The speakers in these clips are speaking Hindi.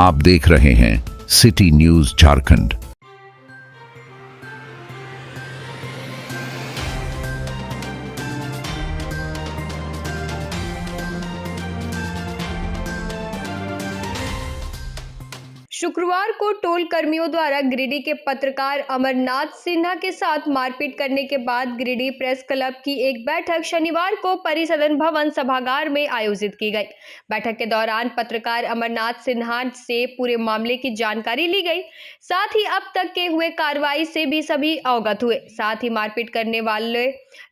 आप देख रहे हैं सिटी न्यूज झारखंड। शुक्रवार को टोल कर्मियों द्वारा गिरिडीह के पत्रकार अमरनाथ सिन्हा के साथ मारपीट करने के बाद गिरिडीह प्रेस क्लब की एक बैठक शनिवार को परिसदन भवन सभागार में आयोजित की गई। बैठक के दौरान पत्रकार अमरनाथ सिन्हा से पूरे मामले की जानकारी ली गई। साथ ही अब तक के हुए कार्रवाई से भी सभी अवगत हुए। साथ ही मारपीट करने वाले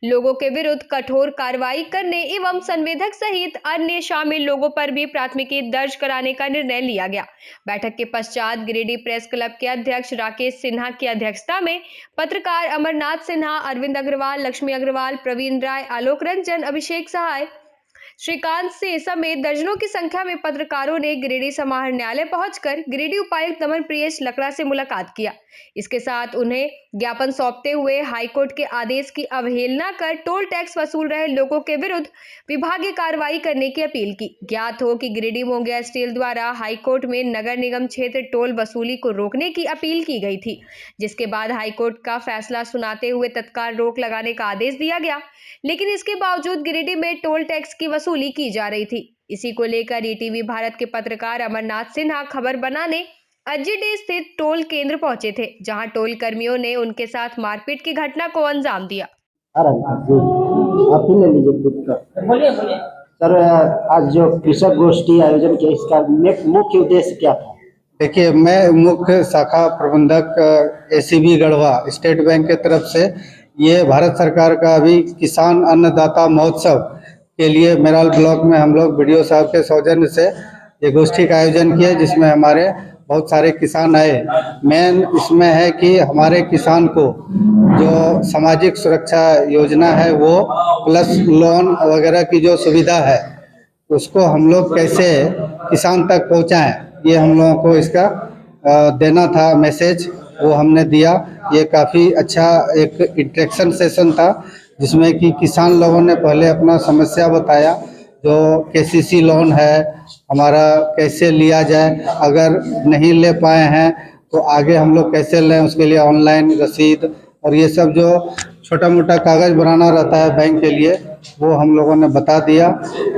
लोगों के विरुद्ध कठोर कार्रवाई करने एवं संवेदक सहित अन्य शामिल लोगों पर भी प्राथमिकी दर्ज कराने का निर्णय लिया गया। बैठक के पश्चात गिरिडीह प्रेस क्लब के अध्यक्ष राकेश सिन्हा की अध्यक्षता में पत्रकार अमरनाथ सिन्हा, अरविंद अग्रवाल, लक्ष्मी अग्रवाल, प्रवीण राय, आलोक रंजन, अभिषेक सहाय, श्रीकांत से समेत दर्जनों की संख्या में पत्रकारों ने गिरिडीह समाहरणालय पहुंचकर गिरिडीह उपायुक्त नमन प्रियेश लकड़ा से मुलाकात किया। इसके साथ उन्हें ज्ञापन सौंपते हुए हाईकोर्ट के आदेश की अवहेलना कर टोल टैक्स वसूल रहे लोगों के विरुद्ध विभागीय कार्रवाई करने की अपील की। ज्ञात हो कि गिरिडीह मोंगिया स्टील द्वारा हाईकोर्ट में नगर निगम क्षेत्र टोल वसूली को रोकने की अपील की गई थी, जिसके बाद हाईकोर्ट का फैसला सुनाते हुए तत्काल रोक लगाने का आदेश दिया गया। लेकिन इसके बावजूद गिरिडीह में टोल टैक्स की वसूली की जा रही थी। इसी को लेकर ईटीवी भारत के पत्रकार अमरनाथ सिन्हा खबर बनाने अजीडीह स्थित टोल केंद्र पहुंचे थे, जहां टोल कर्मियों ने उनके साथ मारपीट की घटना को अंजाम दिया। आप ही ले लीजिए खुद का। बोलिए सर, आज जो कृषक गोष्ठी आयोजन किया, इसका मुख्य उद्देश्य क्या था? देखिए, मैं मुख्य शाखा प्रबंधक एसीबी गढ़वा स्टेट बैंक के तरफ से ये भारत सरकार का अभी किसान अन्नदाता महोत्सव के लिए मेराल ब्लॉक में हम लोग बीडीओ साहब के सौजन्य से ये गोष्ठी का आयोजन किया, जिसमें हमारे बहुत सारे किसान आए। मेन इसमें है कि हमारे किसान को जो सामाजिक सुरक्षा योजना है वो प्लस लोन वगैरह की जो सुविधा है उसको हम लोग कैसे किसान तक पहुंचाएं, ये हम लोगों को इसका देना था मैसेज, वो हमने दिया। ये काफ़ी अच्छा एक इंटरेक्शन सेशन था, जिसमें कि किसान लोगों ने पहले अपना समस्या बताया, जो केसीसी लोन है हमारा कैसे लिया जाए, अगर नहीं ले पाए हैं तो आगे हम लोग कैसे लें, उसके लिए ऑनलाइन रसीद और ये सब जो छोटा मोटा कागज़ बनाना रहता है बैंक के लिए, वो हम लोगों ने बता दिया।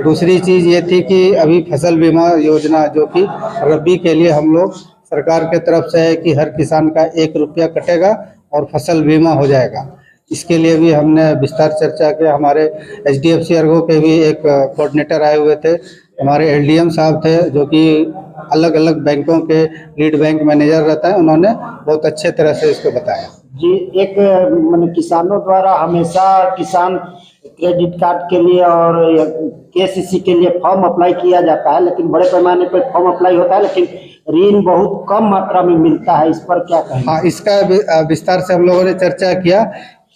दूसरी चीज़ ये थी कि अभी फसल बीमा योजना जो कि रबी के लिए हम लोग सरकार के तरफ से है कि हर किसान का 1 रुपया कटेगा और फसल बीमा हो जाएगा। इसके लिए भी हमने विस्तार चर्चा किया। हमारे एचडीएफसी अर्गो के भी एक कोऑर्डिनेटर आए हुए थे, हमारे एलडीएम साहब थे जो कि अलग अलग बैंकों के लीड बैंक मैनेजर रहता है, उन्होंने बहुत अच्छे तरह से इसको बताया। जी, एक किसानों द्वारा हमेशा किसान क्रेडिट कार्ड के लिए और केसीसी के लिए फॉर्म अप्लाई किया जाता है, लेकिन बड़े पैमाने पर फॉर्म अप्लाई होता है, लेकिन ऋण बहुत कम मात्रा में मिलता है। इस पर क्या कहें? हाँ, इसका विस्तार से हम लोगों ने चर्चा किया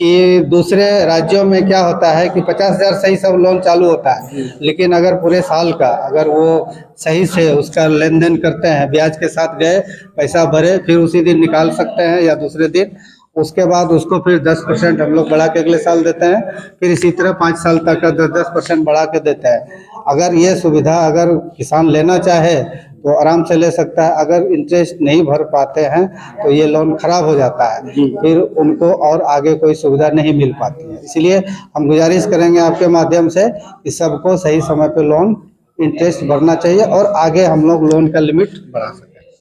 कि दूसरे राज्यों में क्या होता है कि 50,000 सही सब लोन चालू होता है, लेकिन अगर पूरे साल का अगर वो सही से उसका लेन देन करते हैं, ब्याज के साथ गए, पैसा भरे, फिर उसी दिन निकाल सकते हैं या दूसरे दिन, उसके बाद उसको फिर 10% हम लोग बढ़ा के अगले साल देते हैं, फिर इसी तरह 5 साल तक का 10% बढ़ा के देते हैं। अगर ये सुविधा अगर किसान लेना चाहे तो आराम से ले सकता है। अगर इंटरेस्ट नहीं भर पाते हैं तो ये लोन खराब हो जाता है, फिर उनको और आगे कोई सुविधा नहीं मिल पाती है। इसलिए हम गुजारिश करेंगे आपके माध्यम से कि सबको सही समय पे लोन इंटरेस्ट भरना चाहिए और आगे हम लोग लोन का लिमिट बढ़ा सकते हैं।